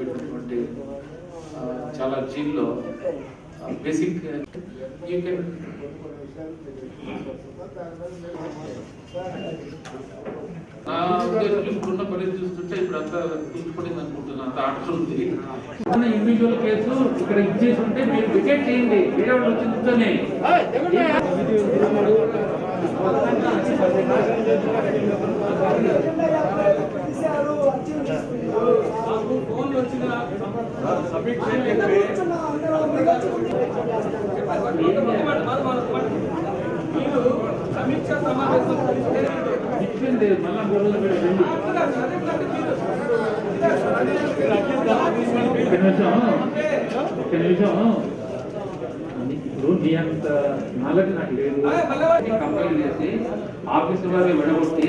పెట్టినటువంటి చాలా జీల్లో basic you can నా ఉద్దేశం ఇప్పుడున్న పరిస్థితి చూస్తుంటే ఇప్పుడు అంతా తీసుకుపడింది అనుకుంటున్నాను, అంత ఆర్డర్ ఉంది. ఇండివిజువల్ కేసు ఇక్కడ ఇచ్చేసి ఉంటే మీరు వికెట్ చేయండి, వేరే వాళ్ళు వచ్చి కూర్చొని ఫోన్లు వచ్చిన సమీక్ష సమావేశం ఇచ్చింది. మళ్ళా ఒక్క నిమిషం ఇప్పుడు మీ అంత నాలెడ్జ్ నాకు లేదు. కంప్లైంట్ చేసి ఆఫీసు వారి విడగొట్టి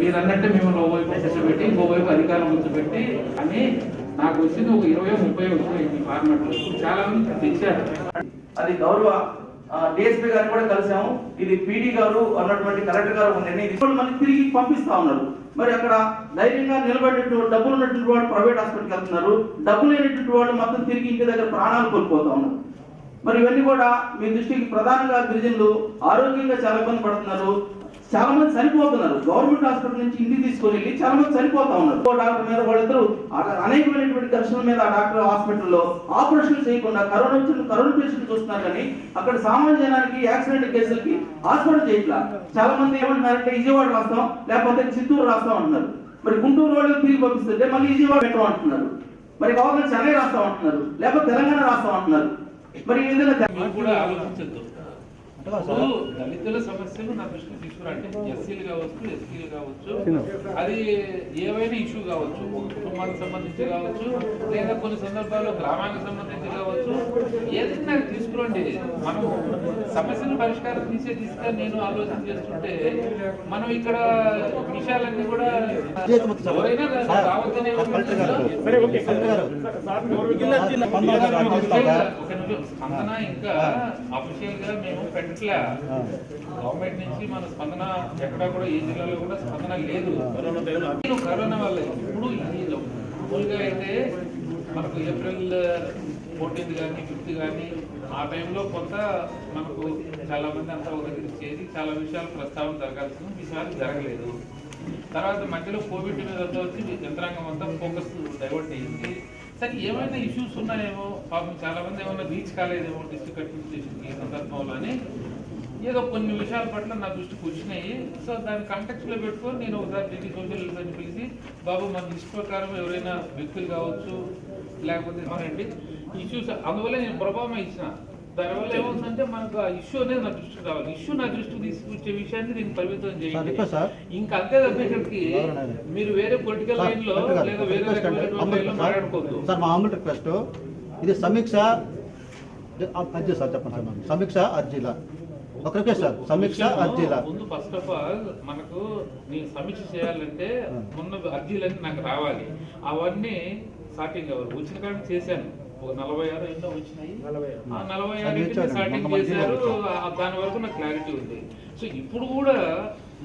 మీరు అన్నట్టే మిమ్మల్ని ఓవైపు కూర్చోబెట్టి ఇంకోవైపు అధికారం కూర్చోబెట్టి అని నాకు వచ్చింది ఒక 20-30 వచ్చినాయి ఈ ఫార్మాట్. చాలా మంది తెచ్చారు. అది గౌరవ డిఎస్పీ గారిని కూడా కలిసాము. ఇది పీడీ గారు అన్నటువంటి కలెక్టర్ గారు నిర్ణయం మళ్ళీ తిరిగి పంపిస్తా ఉన్నారు. మరి అక్కడ ధైర్యంగా నిలబడేటువంటి డబ్బులు ఉన్నటువంటి వాడు ప్రైవేట్ హాస్పిటల్కి వెళ్తున్నారు, డబ్బులు లేనటువంటి వాళ్ళు మొత్తం తిరిగి ఇంటి దగ్గర ప్రాణాలు కోల్పోతా ఉన్నారు. మరి ఇవన్నీ కూడా మీ దృష్టికి ప్రధానంగా గిరిజనులు ఆరోగ్యంగా చాలా ఇబ్బంది పడుతున్నారు, చాలా మంది చనిపోతున్నారు. గవర్నమెంట్ హాస్పిటల్ నుంచి ఇంటికి తీసుకొని వెళ్ళి చాలా మంది చనిపోతా ఉన్నారు. డాక్టర్ మీద వాళ్ళిద్దరు అనేకమైనటువంటి ఘర్షణల మీద ఆ డాక్టర్ హాస్పిటల్లో ఆపరేషన్ చేయకుండా కరోనా పేషెంట్ చూస్తున్నారు. కానీ అక్కడ సామాన్య జనానికి యాక్సిడెంట్ కేసులకి హాస్పిటల్ చేయట్లా. చాలా మంది ఏమంటున్నారంటే విజయవాడ రాస్తాం లేకపోతే చిత్తూరు రాస్తాం అంటున్నారు. మరి గుంటూరు వాళ్ళు తిరిగి పంపిస్తుంటే మళ్ళీ విజయవాడ పెట్టడం అంటున్నారు. మరి కావాలని చెన్నై రాస్తాం అంటున్నారు, లేకపోతే తెలంగాణ రాస్తాం అంటున్నారు. మరి ఈ విధంగా కూడా ఆలోచించద్దు. దళితుల సమస్యలు నా దృష్టికి తీసుకురంటే ఎస్సీలు కావచ్చు, ఎస్టీలు కావచ్చు, అది ఏవైనా ఇష్యూ కావచ్చు, ఒక కుటుంబానికి సంబంధించి కావచ్చు, లేదా కొన్ని సందర్భాల్లో గ్రామానికి సంబంధించి కావచ్చు, ఏదైనా తీసుకురండి. మనం సమస్యలు పరిష్కారం తీసుకొని నేను ఆలోచన చేస్తుంటే మనం ఇక్కడ విషయాలన్నీ కూడా ఎవరైనా రావద్దనే స్పందన ఇంకా అఫీషియల్ గా మేము గవర్నమెంట్ నుంచి మన స్పందన ఎక్కడా కూడా ఏ జిల్లాలో కూడా స్పందన లేదు. కరోనా వల్ల ఇప్పుడు మామూలుగా అయితే మనకు ఏప్రిల్ 14 కానీ 5 కానీ ఆ టైంలో కొంత మనకు చాలా మంది అంతా ఒక దగ్గర చేసి చాలా విషయాలు ప్రస్తావన జరగాల్సిన విషయాలు జరగలేదు. తర్వాత మధ్యలో కోవిడ్ మీద వచ్చి యంత్రాంగం అంతా ఫోకస్ డైవర్ట్ అయ్యింది. సరే ఏమైనా ఇష్యూస్ ఉన్నాయేమో, పాపం చాలా మంది ఏమైనా రీచ్ కాలేదేమో డిస్ట్రిక్ట్ అడ్మినిస్ట్రేషన్ ఈ సందర్భంలో అని ఏదో కొన్ని విషయాల పట్ల నా దృష్టికి వచ్చినాయి. సో దాన్ని కాంటాక్ట్స్లో పెట్టుకొని నేను ఒకసారి ఢిల్లీ సోషల్ వెల్ఫేర్ని పిలిచి, బాబు మన లిస్ట్ ప్రకారం ఎవరైనా వ్యక్తులు కావచ్చు లేకపోతే ఏమనండి ఇష్యూస్, అందువల్ల నేను ప్రభావం ఇచ్చిన. దానివల్ల ఏమవుతుందంటే మనకు ఆ ఇష్యూ అనేది నా దృష్టికి రావాలి. ఇష్యూ నా దృష్టికి తీసుకొచ్చే విషయాన్ని దీన్ని పరిమితం చేయండి. ఇంకా అంతే తప్ప ఇక్కడికి మీరు వేరే పొలిటికల్ లైన్ లో లేదా వేరే రకమైన మాట్లాడుకోవద్దు. సార్ మా ఆమె రిక్వెస్ట్, ఇది సమీక్ష అర్జీ సార్ చెప్పండి సార్. సమీక్ష అర్జీలా ఒక రిక్వెస్ట్ సార్, సమీక్ష అర్జీలా ముందు ఫస్ట్ ఆఫ్ ఆల్ మనకు నేను సమీక్ష చేయాలంటే మొన్న అర్జీలన్నీ నాకు రావాలి. అవన్నీ సార్టింగ్ ఎవరు వచ్చిన కాడ చేశాను. ఒక 46 ఎన్నో వచ్చినాయి. ఆ 46 స్టార్టింగ్ చేశారు. దాని వరకు నాకు క్లారిటీ ఉంది. సో ఇప్పుడు కూడా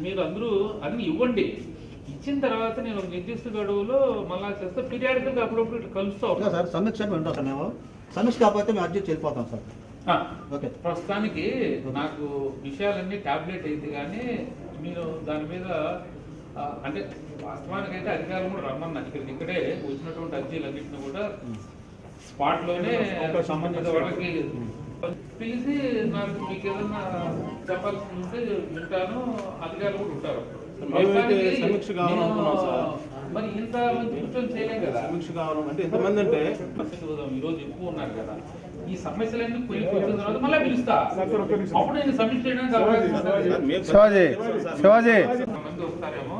మీరు అందరూ అన్ని ఇవ్వండి. ఇచ్చిన తర్వాత నేను ఒక నిర్దిష్ట గడువులో మళ్ళా చేస్తే పీరియాడికల్ గా అప్పుడప్పుడు ఇట్లా కలుస్తాం సార్. సమీక్ష ఉంటాం సార్, మేము సమీక్ష కాకపోతే మేము అర్జీ వెళ్ళిపోతాం సార్. ఓకే, ప్రస్తుతానికి నాకు విషయాలన్నీ టాబ్లెట్ అయితే కానీ మీరు దాని మీద అంటే వాస్తవానికి అయితే అధికారులు కూడా రమ్మన్నారు. ఇక్కడే వచ్చినటువంటి అర్జీలన్నింటినీ కూడా స్పాట్ లోనే సంబంధిత వాళ్ళకి పిలిచి నాకు మీకు ఏదన్నా చెప్పాల్సి ఉంటే వింటాను. అధికారులు కూడా ఉంటారు. సమీక్ష కావాలనుకున్నాం సార్. మరి ఇంత కూర్చొని చేయలేం కదా. సమీక్ష కావాలంటే ఎంతమంది అంటే ఈరోజు ఎక్కువ ఉన్నారు కదా. ఈ సమస్యలన్నీ కూర్చున్న తర్వాత మళ్ళీ పిలుస్తా, అప్పుడు నేను సమీక్ష చేయడానికి మంది వస్తారేమో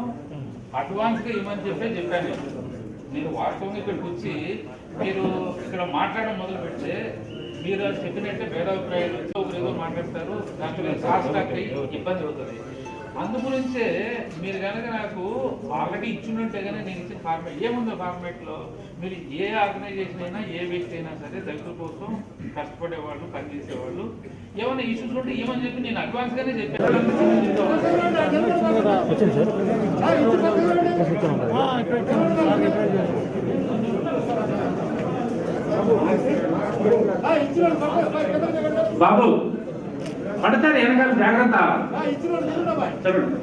అడ్వాన్స్ గా ఇవ్వమని చెప్పాను. నేను వాస్తవంగా ఇక్కడికి వచ్చి మీరు ఇక్కడ మాట్లాడడం మొదలు పెడితే మీరు చెప్పినట్టే భేదాభిప్రాయాలు వచ్చి ఒకరు ఏదో మాట్లాడతారు, దాంట్లో కాస్ట్ ఇబ్బంది అవుతుంది. అందు గురించే మీరు కనుక నాకు ఆల్రెడీ ఇచ్చినట్టే కానీ నేను ఇచ్చిన ఫార్మేట్ ఏముందో ఫార్మేట్లో మీరు ఏ ఆర్గనైజేషన్ అయినా ఏ వ్యక్తి అయినా సరే దళితుల కోసం కష్టపడేవాళ్ళు పనిచేసేవాళ్ళు ఏమైనా ఇష్యూస్ ఉంటే ఏమని చెప్పి నేను అడ్వాన్స్ గానే చెప్పాను. బాబు పడతారు వెనకాల జాగ్రత్త చెప్పండి.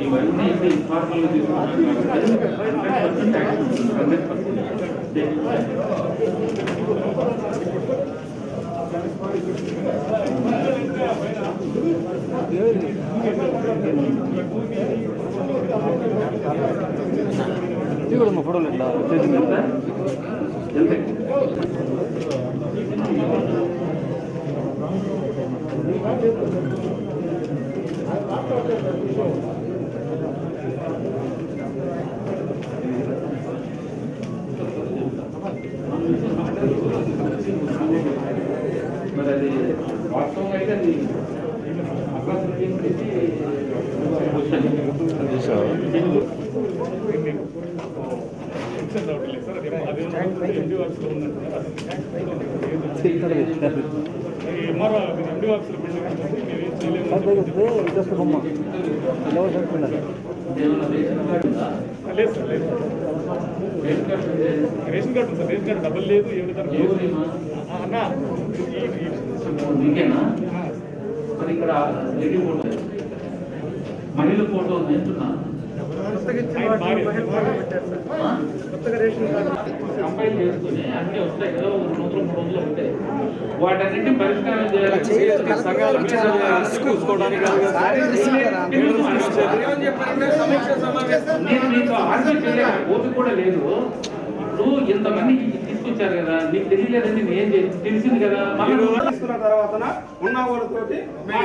ఇవన్నీ ఫార్మల్ ఫోటోలు మరి అది వాస్తవంగా అయితే అది ration card sir, ration card డబ్బులు లేదు అన్నా. మీకేనా మరి ఇక్కడ లేడీ ఫోటో మహిళ ఫోటో ఉంది అంటున్నా. కంపైల్ చేసుకుని అన్ని వస్తాయి కదా, 200-300 ఉంటాయి. వాటన్నిటిని పరిష్కారం చేయాలి. నేను నీకు ఆర్గ్యూ చేయలేదు, ఓపిక కూడా లేదు. ఇప్పుడు ఇంతమంది తీసుకొచ్చారు కదా, నీకు తెలియలేదని నేను ఏం తెలిసింది కదా. తీసుకున్న తర్వాత ఉన్న వాళ్ళతోటి నా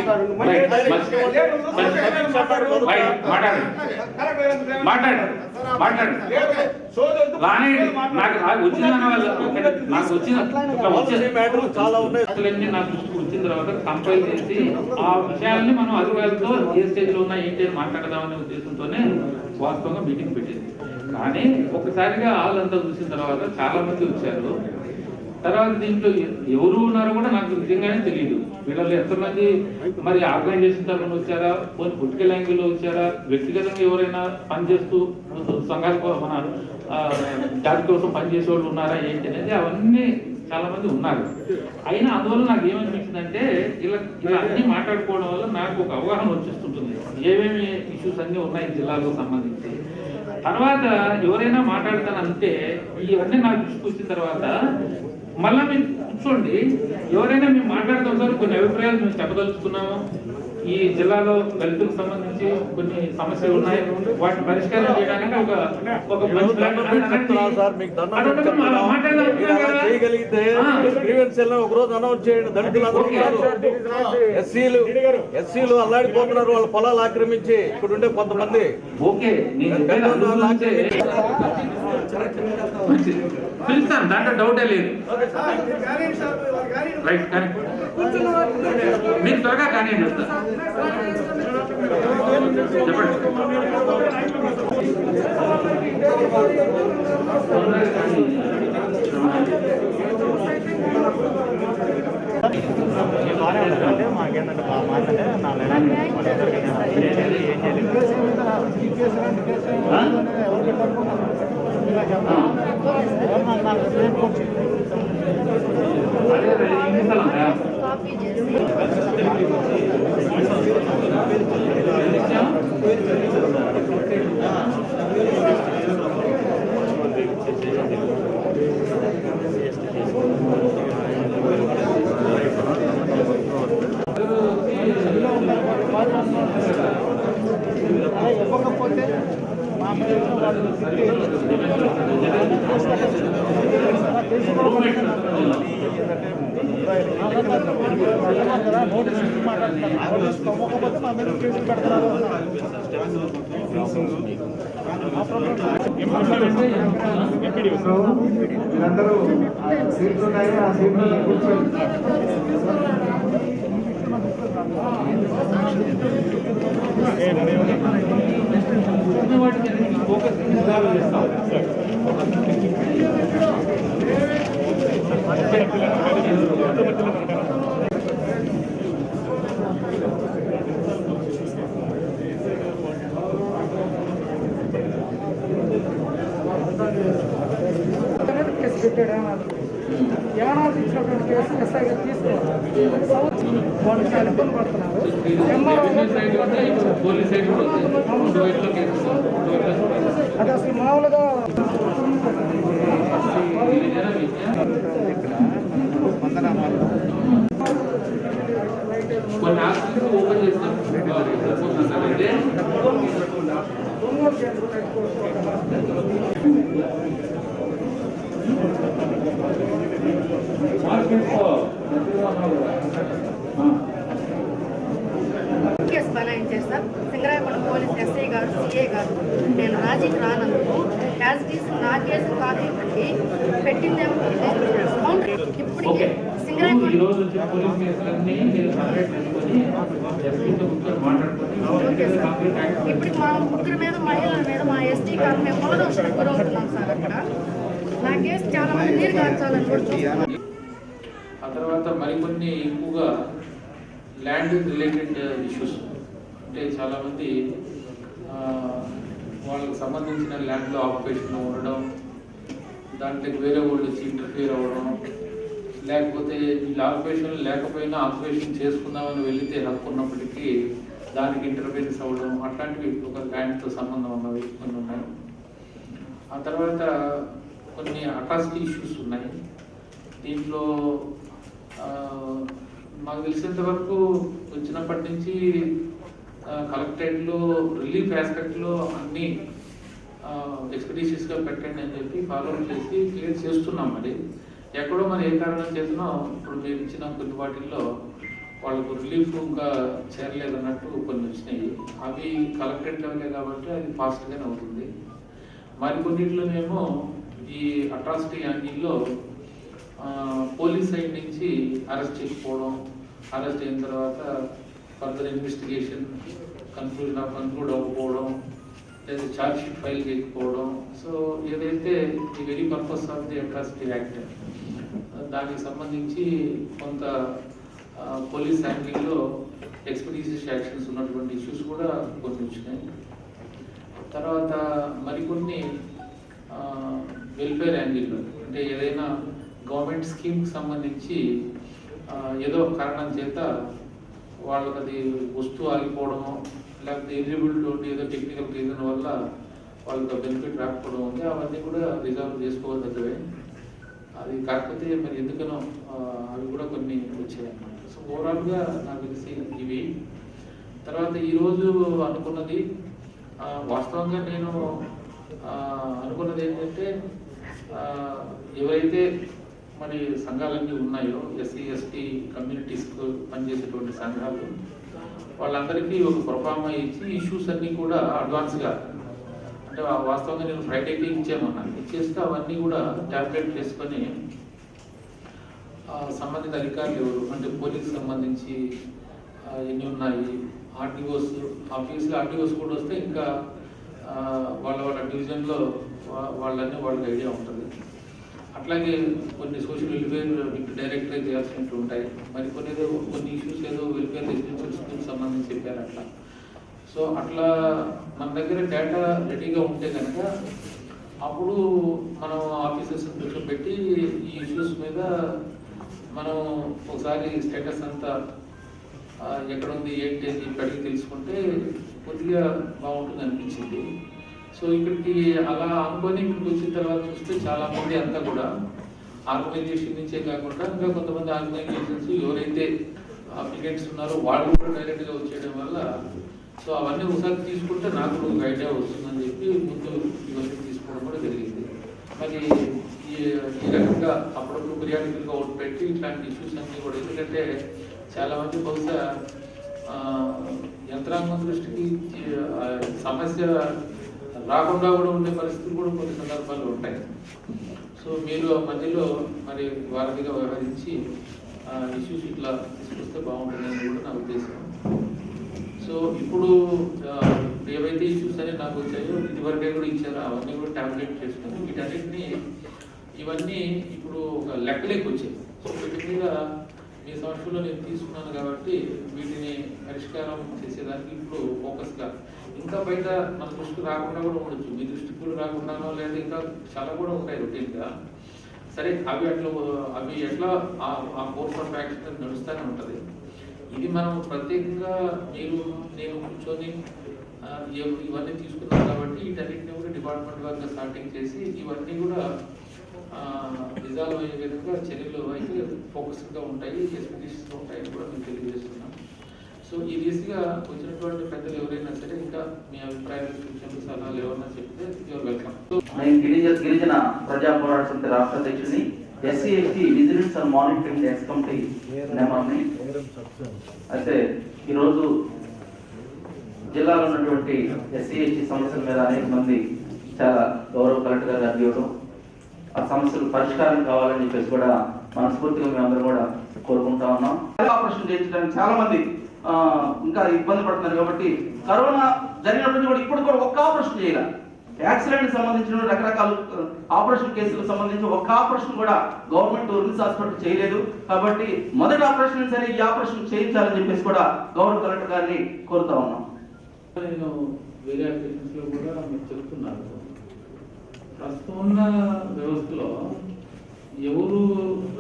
దృష్టికి వచ్చిన తర్వాత కంపైల్ చేసి ఆ విషయాలని మనం అధికారులతో ఏ స్టేజ్ లో ఉన్నా ఏంటి అని మాట్లాడదామనే ఉద్దేశంతోనే వాస్తవంగా మీటింగ్ పెట్టింది. కానీ ఒకసారిగా వాళ్ళంతా చూసిన తర్వాత చాలా మంది వచ్చారు. తర్వాత దీంట్లో ఎవరు ఉన్నారో కూడా నాకు నిజంగానే తెలియదు. వీళ్ళలో ఎంతమంది మరి ఆర్గనైజేషన్ తరఫున వచ్చారా, కొన్ని పొలిటికల్ యాంగిల్లో వచ్చారా, వ్యక్తిగతంగా ఎవరైనా పనిచేస్తూ సంఘాల మన జాతి కోసం పనిచేసే వాళ్ళు ఉన్నారా ఏంటి అనేది అవన్నీ చాలా మంది ఉన్నారు. అయినా అందువల్ల నాకు ఏమనిపించిందంటే ఇలా అన్ని మాట్లాడుకోవడం వల్ల నాకు ఒక అవగాహన వచ్చేస్తుంటుంది ఏమేమి ఇష్యూస్ అన్నీ ఉన్నాయి జిల్లాకు సంబంధించి. తర్వాత ఎవరైనా మాట్లాడతానంటే ఇవన్నీ నాకు దృష్టికి వచ్చిన తర్వాత మళ్ళా మేము కూర్చోండి, ఎవరైనా మేము మాట్లాడుతాం సార్, కొన్ని అభిప్రాయాలు మేము చెప్పదలుచుకున్నాము, ఈ జిల్లాలో దళితులకు సంబంధించి కొన్ని సమస్యలు ఉన్నాయి, వాటిని పరిష్కారం చేయడానికి ఒక ఒకరోజు అనౌన్స్ చేయండి. ఎస్సీలు అల్లాడిపోతున్నారు, వాళ్ళ పొలాలు ఆక్రమించి ఇక్కడ ఉండే కొంతమంది. ఓకే పిలుస్తాను, దాంట్లో డౌటే లేదు. రైట్, కానీ మీరు త్వరగా కానీ బాగానే మాకేంటంటే బాగా మాట్లాడే ఇవ్వకపోతే మా నోటీస్ మాట్లాడుతున్నారు, మా మీద కేసులు పెడతారు. వీళ్ళందరూ సీట్లు ఉన్నాయి, ఆ సీట్లు కూర్చొని ఫోకస్ యానాది ఇచ్చినటువంటి కేసు ఎస్ఐ గారు తీసుకోవాలి. వాళ్ళు చాలా ఇబ్బంది పడుతున్నారు. అది అసలు మామూలుగా కొన్ని హాస్పిటల్ ఓపెన్ చేస్తాం. కేసు బనాయించేస్తాం. సింగరాయకొండ పోలీస్ ఎస్ఐ గారు, సిఐ గారు నేను రాజీకి రానందుకు యాజ్ ఇట్ ఈస్ నా కేసు కాపీ పెట్టిందేమో ఇప్పటికే సింగరాయకొండ ఇప్పుడు మా ముగ్గురు మీద మహిళల మీద మా ఎస్టీ కాదు మేము పొలదోషణకు గురవుతున్నాం సార్. అక్కడ నా కేసు చాలా మంది నీరు కార్చాలని కూడా చూస్తున్నాం. ఆ తర్వాత మరికొన్ని ఎక్కువగా ల్యాండ్ రిలేటెడ్ ఇష్యూస్ అంటే చాలామంది వాళ్ళకి సంబంధించిన ల్యాండ్లో ఆక్యుపేషన్ ఉండడం, దాంట్లోకి వేరే వాళ్ళు వచ్చి ఇంటర్ఫియర్ అవ్వడం, లేకపోతే వీళ్ళు ఆక్యుపేషన్ లేకపోయినా ఆక్యుపేషన్ చేసుకుందామని వెళితే హక్కు ఉన్నప్పటికీ దానికి ఇంటర్ఫియరెన్స్ అవ్వడం, అట్లాంటివి ఒక ల్యాండ్తో సంబంధం ఉన్నవి కొన్ని ఉన్నాయి. ఆ తర్వాత కొన్ని అట్రాసిటీ ఇష్యూస్ ఉన్నాయి. దీంట్లో మాకు తెలిసినంత వరకు వచ్చినప్పటి నుంచి కలెక్టరేట్లో రిలీఫ్ ఆస్పెక్ట్లో అన్ని ఎక్స్పెడిషియస్గా పెట్టండి అని చెప్పి ఫాలోఅప్ చేసి క్లియర్ చేస్తున్నాం. మరి ఎక్కడో మరి ఏ కారణం చేసినా ఇప్పుడు మీరు ఇచ్చిన కొన్ని వాటిల్లో వాళ్ళకు రిలీఫ్ ఇంకా చేరలేదన్నట్టు కొన్ని వచ్చినాయి. అవి కలెక్టరేట్ లెవెలే కాబట్టి అది ఫాస్ట్గానే అవుతుంది. మరికొన్నిట్లోనేమో ఈ అట్రాసిటీ యాంగిల్లో పోలీస్ సైడ్ నుంచి అరెస్ట్ చేయకపోవడం, అరెస్ట్ అయిన తర్వాత ఫర్దర్ ఇన్వెస్టిగేషన్ కన్క్లూడ్ అవ్వకపోవడం, లేదా ఛార్జ్ షీట్ ఫైల్ చేయకపోవడం. సో ఏదైతే the very purpose of the atrocity act దానికి సంబంధించి కొంత పోలీస్ యాంగిల్లో ఎక్స్పెడిషియస్ యాక్షన్స్ ఉన్నటువంటి ఇష్యూస్ కూడా కొన్ని వచ్చినాయి. తర్వాత మరికొన్ని వెల్ఫేర్ యాంగిల్లో అంటే ఏదైనా గవర్నమెంట్ స్కీమ్కి సంబంధించి ఏదో కారణం చేత వాళ్ళకి అది వస్తువు ఆగిపోవడము, లేకపోతే ఎలిజిబిలిటీ ఏదో టెక్నికల్ రీజన్ వల్ల వాళ్ళకి బెనిఫిట్ రాకపోవడం ఉంది. అవన్నీ కూడా రిజాల్వ్ చేసుకోవాల్సిందే. అది కాకపోతే మరి ఎందుకనో అవి కూడా కొన్ని వచ్చాయి అన్నమాట. సో ఓవరాల్గా నాకు తెలిసి ఇవి. తర్వాత ఈరోజు అనుకున్నది వాస్తవంగా నేను అనుకున్నది ఏంటంటే ఎవరైతే మరి సంఘాలన్నీ ఉన్నాయో ఎస్సీ ఎస్టీ కమ్యూనిటీస్కు పనిచేసేటువంటి సంఘాలు వాళ్ళందరికీ ఒక ప్రొఫార్మా ఇచ్చి ఇష్యూస్ అన్నీ కూడా అడ్వాన్స్గా అంటే వాస్తవంగా నేను ఫ్రైడేకి ఇచ్చేమన్నాను. ఇచ్చేస్తే అవన్నీ కూడా క్యాల్కులేట్ చేసుకొని సంబంధిత అధికారులు ఎవరు అంటే పోలీస్ సంబంధించి ఎన్ని ఉన్నాయి, ఆర్టీఓస్ ఆఫీస్లో ఆర్టీఓస్ కూడా వస్తే ఇంకా వాళ్ళ డివిజన్లో వాళ్ళన్నీ వాళ్ళకి ఐడియా ఉంటుంది. అట్లాగే కొన్ని సోషల్ వెల్ఫేర్ డైరెక్ట్గా చేయాల్సినట్టు ఉంటాయి. మరి కొన్ని ఇష్యూస్ ఏదో వెల్ఫేర్ రెసిడెన్షియల్ స్కూల్స్ సంబంధించి చెప్పారు అట్లా. సో అట్లా మన దగ్గర డేటా రెడీగా ఉంటే కనుక అప్పుడు మనం ఆఫీసర్స్ కూర్చోబెట్టి ఈ ఇష్యూస్ మీద మనం ఒకసారి స్టేటస్ అంతా ఎక్కడ ఉంది ఏంటి అని ఇప్పటికీ తెలుసుకుంటే కొద్దిగా బాగుంటుంది అనిపించింది. సో ఇక్కడికి అలా అనుకొని ఇక్కడికి వచ్చిన తర్వాత చూస్తే చాలామంది అంతా కూడా ఆర్గనైజేషన్ నుంచే కాకుండా ఇంకా కొంతమంది ఆర్గనైజేషన్స్ ఎవరైతే అప్లికెంట్స్ ఉన్నారో వాళ్ళు కూడా డైరెక్ట్గా వచ్చేయడం వల్ల సో అవన్నీ ఒకసారి తీసుకుంటే నాకు ఒక ఐడియా వస్తుందని చెప్పి ముందు ఇవన్నీ తీసుకోవడం కూడా జరిగింది. మరి ఈ రకంగా అప్పుడప్పుడు పీరియాడికల్గా ఒకటి పెట్టి ఇట్లాంటి ఇష్యూస్ అన్నీ కూడా ఎందుకంటే చాలామంది బహుశా యంత్రాంగం దృష్టికి సమస్య రాకుండా కూడా ఉండే పరిస్థితులు కూడా కొన్ని సందర్భాల్లో ఉంటాయి. సో మీరు మధ్యలో మరి వారధిగా వ్యవహరించి ఇష్యూస్ ఇట్లా తీసుకొస్తే బాగుంటుందని కూడా నా ఉద్దేశం. సో ఇప్పుడు ఏవైతే ఇష్యూస్ అని నాకు వచ్చాయో ఇదివరకే కూడా ఇచ్చారో అవన్నీ కూడా టాబ్లెట్ చేసుకుని వీటన్నిటిని ఇవన్నీ ఇప్పుడు ఒక లెక్కలేకి వచ్చాయి. సో వీటి మీద మీ సమస్యలో నేను తీసుకున్నాను కాబట్టి వీటిని పరిష్కారం చేసేదానికి ఇప్పుడు ఫోకస్గా ఇంకా బయట మన దృష్టికి రాకుండా కూడా ఉండొచ్చు, మీ దృష్టికి కూడా రాకుండానో లేదా ఇంకా చాలా కూడా ఉంటాయి రొటీన్గా. సరే అవి ఎట్లా ఆ కోర్స్ ఆఫ్ యాక్షన్ నడుస్తూనే ఉంటుంది. ఇది మనం ప్రత్యేకంగా నేను కూర్చొని ఇవన్నీ తీసుకున్నాం కాబట్టి వీటన్నిటిని కూడా డిపార్ట్మెంట్ వారిగా స్టార్టింగ్ చేసి ఇవన్నీ కూడా రిజాల్వ్ అయ్యే విధంగా చర్యలు అయితే ఫోకస్గా ఉంటాయి, ఎక్స్పెక్టేషన్స్ ఉంటాయని కూడా మేము తెలియజేస్తున్నాం. సో ఈ దిశగా వచ్చినటువంటి పెద్దలు ఎవరైనా సరే ఇంకా మీ అభిప్రాయాలు సూచనలు సలహాలు ఎవరైనా చెప్తే యువర్ వెల్కమ్. నేను గిరిజన ప్రజా పోరాట సమితి రాష్ట్ర అధ్యక్షుని, SC ST vigilance and monitoring X committee నెంబర్ని. అయితే ఈరోజు జిల్లాలో ఉన్నటువంటి ఎస్సీ ఎస్టీ సమస్యల మీద అనేక మంది చాలా గౌరవ కలెక్టర్ గారు అడిగడం, ఆ సమస్యలు పరిష్కారం కావాలని చెప్పేసి కూడా మనస్ఫూర్తిగా మేమందరం కూడా కోరుకుంటా ఉన్నాం. ఆపరేషన్ చేయించడానికి చాలా మంది ఇంకా ఇబ్బంది పడుతున్నారు కాబట్టి కరోనా జరిగినప్పుడు కూడా ఇప్పుడు కూడా ఒక్క ఆపరేషన్ చేయాలి. యాక్సిడెంట్ సంబంధించిన రకరకాల ఆపరేషన్ కేసులకు సంబంధించి ఒక్క ఆపరేషన్ కూడా గవర్నమెంట్ రిమ్స్ హాస్పిటల్ చేయలేదు. కాబట్టి మొదటి ఆపరేషన్ సరే ఈ ఆపరేషన్ చేయించాలని చెప్పేసి కూడా గౌరవ కలెక్టర్ గారిని కోరుతా ఉన్నాం. నేను వేరే అప్లికేషన్స్ లో కూడా మీకు చెప్తున్నాను, ప్రస్తుతం ఉన్న వ్యవస్థలో ఎవరు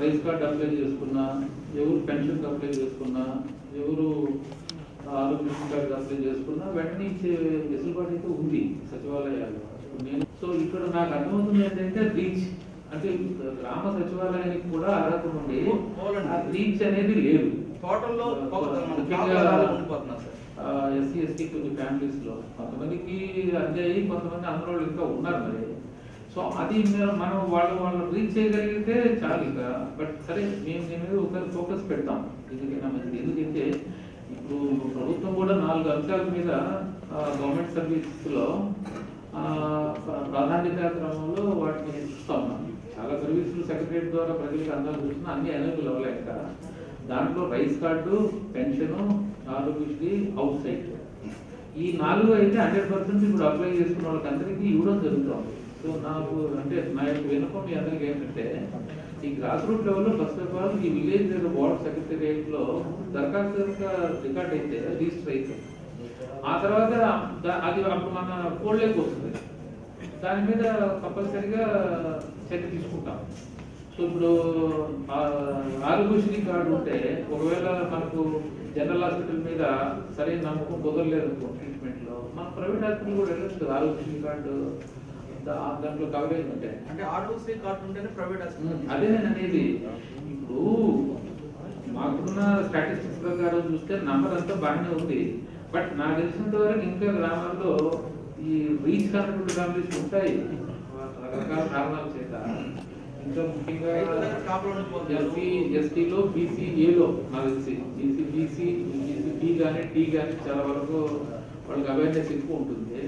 రైస్ కార్డ్ అప్లై చేసుకున్నా, ఎవరు పెన్షన్ అప్లై చేసుకున్నా, ఎవరు ఆరోగ్య కార్డు అప్లై చేసుకున్నా వెంటనే ఇచ్చే వెసులుబాటు అయితే ఉంది సచివాలయాలు. సో ఇక్కడ నాకు అర్థమవుతుంది ఏంటంటే రీచ్ అంటే గ్రామ సచివాలయానికి కూడా అర్హత ఉండి రీచ్ అనేది లేదు. ఎస్సీ ఎస్టీ కొన్ని ఫ్యామిలీస్ లో కొంతమందికి అందాయి, కొంతమంది అందరూ ఇంకా ఉన్నారు మరి. సో అది మనం వాళ్ళు రీచ్ చేయగలిగితే చాలు ఇక. బట్ సరే మేము దీని మీద ఒకసారి ఫోకస్ పెడతాం, ఎందుకైనా మంచిది. ఎందుకంటే ఇప్పుడు ప్రభుత్వం కూడా 4 అంశాల మీద గవర్నమెంట్ సర్వీసెస్ లో ప్రాధాన్యత క్రమంలో వాటిని చూస్తా ఉన్నాం. చాలా సర్వీసులు సెక్రటరీ ద్వారా ప్రజలకు అందాలు చూస్తున్నా అన్ని ఎనేబుల్ అవ్వలేక దాంట్లో rice card, pension, Aarogyasri, out side ఈ 4 అయితే 100% ఇప్పుడు అప్లై చేసుకున్న వాళ్ళకి అందరికీ ఇవ్వడం జరుగుతుంది. సో నాకు అంటే నా యొక్క వినపం మీ అందరికీ ఏంటంటే ఈ గ్రాస్ రూట్ లెవెల్లో ఫస్ట్ ఆఫ్ ఆల్ ఈ విలేజ్ వార్డ్ సెక్రటేరియట్ లో దరఖాస్తు రికార్డ్ అయితే రిజిస్టర్ అయితే ఆ తర్వాత అది అప్పుడు మన కోడ్లోకి వస్తుంది, దాని మీద కంపల్సరీగా చర్య తీసుకుంటాం. సో ఇప్పుడు ఆరోగ్యశ్రీ కార్డు ఉంటే ఒకవేళ మనకు జనరల్ హాస్పిటల్ మీద సరైన నమ్మకం కుదరలేదు ట్రీట్మెంట్ లో, మన ప్రైవేట్ హాస్పిటల్ కూడా వెళ్ళచ్చు. ఆరోగ్యశ్రీ కార్డు దాంట్లో కవరేజ్ ఉంటాయి అంటే ఆరోగ్యశ్రీ కార్డు ఉంటేనే ప్రైవేట్ హాస్పిటల్. అదే నేను అనేది. ఇప్పుడు మాకున్న స్టాటిస్టిక్స్ ప్రకారం చూస్తే నంబర్ అంతా బాగానే ఉంది. బట్ నాకు తెలిసినంత వరకు ఇంకా గ్రామాల్లో ఈ రీచ్ కానటువంటి ఫ్యామిలీస్ ఉంటాయి రకరకాల కారణాల చేత. ఇంకా ముఖ్యంగా ఎస్టీలో బీసీఏలో నాకు తెలిసి బీసీ బీ కానీ టీ కానీ చాలా వరకు వాళ్ళకి అవేర్నెస్ ఎక్కువ ఉంటుంది.